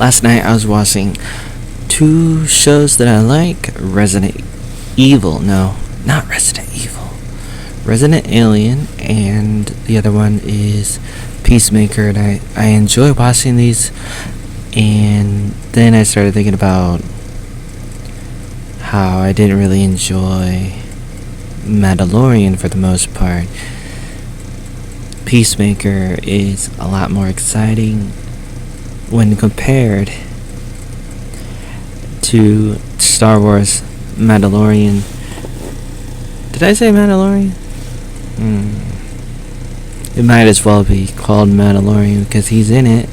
Last night I was watching two shows that I like. Resident Evil. No, not Resident Evil. Resident Alien, and the other one is Peacemaker. And I enjoy watching these. And then I started thinking about how I didn't really enjoy Mandalorian for the most part. Peacemaker is a lot more exciting when compared to Star Wars Mandalorian. Did I say Mandalorian? It might as well be called Mandalorian because he's in it.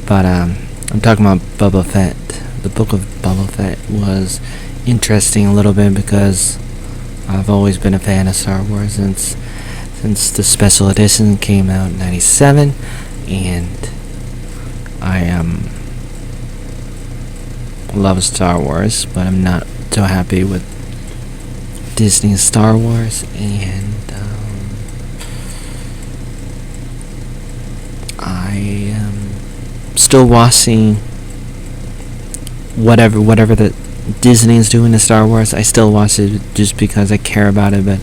But I'm talking about Boba Fett. The book of Boba Fett was interesting a little bit because I've always been a fan of Star Wars since the special edition came out in '97, and I love Star Wars, but I'm not so happy with Disney's Star Wars, and I am still watching whatever the Disney is doing to Star Wars. I still watch it just because I care about it, but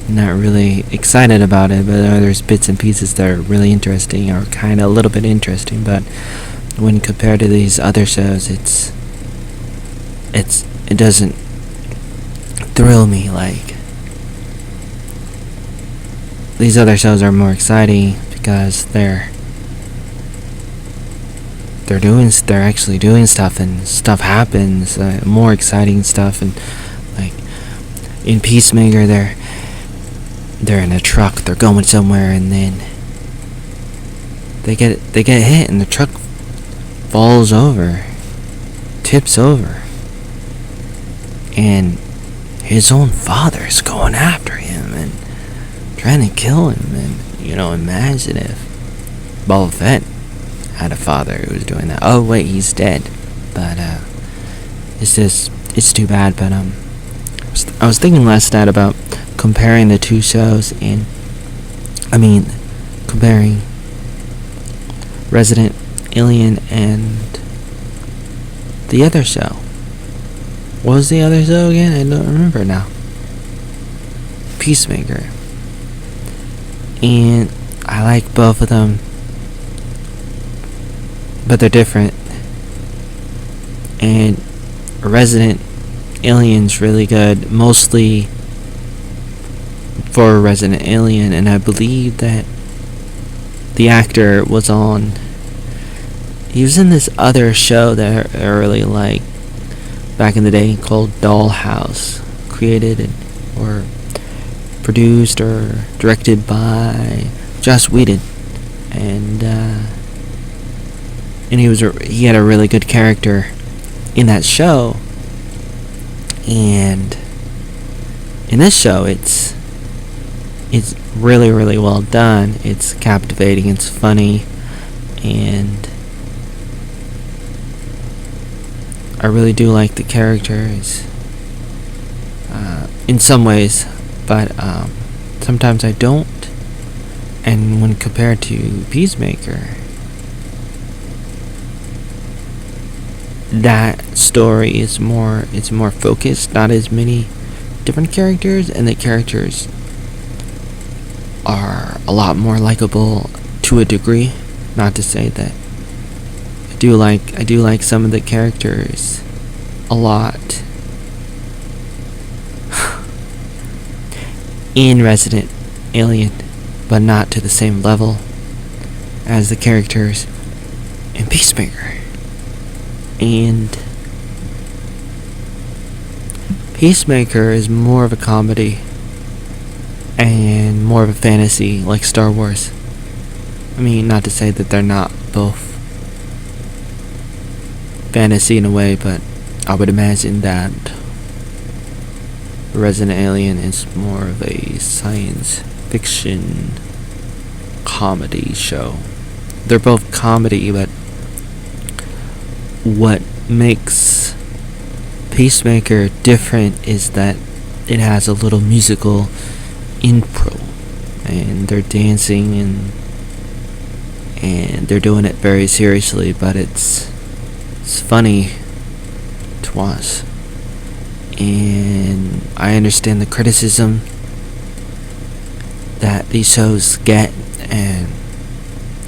I'm not really excited about it. But there's bits and pieces that are really interesting, or kind of a little bit interesting. But when compared to these other shows, it doesn't thrill me like these other shows are more exciting because they're actually doing stuff, and stuff happens, more exciting stuff. And like in Peacemaker, they're in a truck, they're going somewhere, and then they get hit, and the truck falls over, tips over, and his own father's going after him and trying to kill him. And imagine if Boba Fett had a father who was doing that. Oh wait, he's dead. But it's too bad. But I was thinking last night about comparing the two shows, and comparing Resident Alien and the other show. What was the other show again? I don't remember now. Peacemaker. And I like both of them, but they're different. And Resident Alien's really good, mostly for Resident Alien, and I believe that the actor was he was in this other show that I really liked back in the day called Dollhouse, created or produced or directed by Joss Whedon, and he had a really good character in that show. And in this show, it's really, really well done. It's captivating, it's funny, and I really do like the characters in some ways, but sometimes I don't. And when compared to Peacemaker, that story is more focused, not as many different characters, and the characters are a lot more likable to a degree. Not to say that I do like some of the characters a lot in Resident Alien, but not to the same level as the characters in Peacemaker. And Peacemaker is more of a comedy and more of a fantasy, like Star Wars. Not to say that they're not both fantasy in a way, but I would imagine that Resident Alien is more of a science fiction comedy show. They're both comedy, but what makes Peacemaker different is that it has a little musical intro, and they're dancing and they're doing it very seriously, but it's it's funny to watch, and I understand the criticism that these shows get, and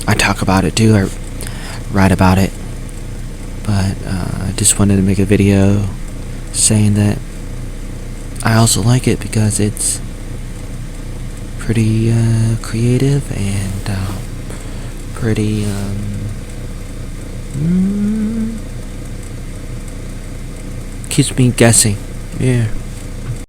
I talk about it too. I write about it, but I just wanted to make a video saying that I also like it because it's pretty creative and pretty keeps me guessing. Yeah.